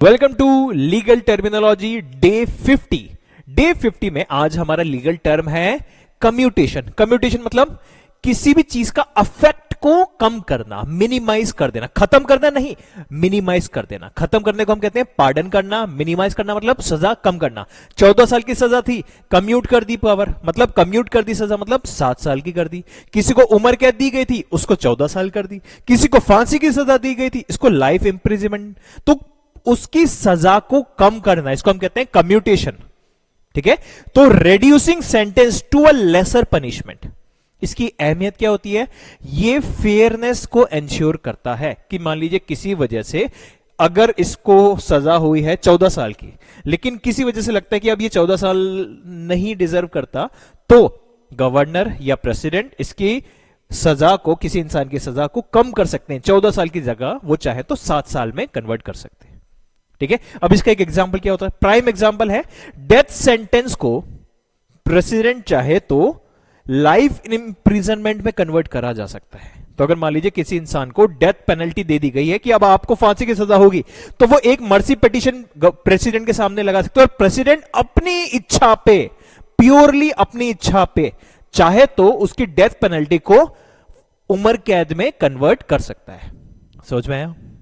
Welcome to legal terminology day 50 में आज हमारा लीगल टर्म है कम्यूटेशन। कम्यूटेशन मतलब किसी भी चीज का अफेक्ट को कम करना, मिनिमाइज कर देना। खत्म करना नहीं, मिनिमाइज कर देना। खत्म करने को हम कहते हैं पार्डन करना, मिनिमाइज करना मतलब सजा कम करना। 14 साल की सजा थी, कम्यूट कर दी पावर, मतलब कम्यूट कर दी सजा मतलब 7 साल की कर दी। किसी को उम्र कैद दी गई थी, उसको 14 साल कर दी। किसी को फांसी की सजा दी गई थी, इसको लाइफ इंप्रिजनमेंट। तो उसकी सजा को कम करना, इसको हम कहते हैं कम्यूटेशन। ठीक है, तो reducing sentence to a lesser punishment, इसकी अहमियत क्या होती है? ये फेयरनेस को एंश्योर करता है कि मान लीजिए किसी वजह से अगर इसको सजा हुई है 14 साल की, लेकिन किसी वजह से लगता है कि अब ये 14 साल नहीं डिजर्व करता, तो गवर्नर या प्रेसिडेंट इसकी सजा को, किसी इंसान की सजा को कम कर सकते हैं। 14 साल की जगह वो चाहे तो 7 साल में कन्वर्ट कर सकते हैं। ठीक है, अब इसका एक एग्जांपल क्या होता है? प्राइम एग्जांपल है, डेथ सेंटेंस को प्रेसिडेंट चाहे तो लाइफ इंप्रिजनमेंट में कन्वर्ट करा जा सकता है। तो अगर मान लीजिए किसी इंसान को डेथ पेनल्टी दे दी गई है कि अब आपको फांसी की सजा होगी, तो वो एक मर्सी पिटीशन प्रेसिडेंट के सामने लगा सकते हैं, और प्रेसिडेंट अपनी इच्छा पे, प्योरली अपनी इच्छा पे चाहे तो उसकी डेथ पेनल्टी को उम्र कैद में कन्वर्ट कर सकता है। समझ में आया?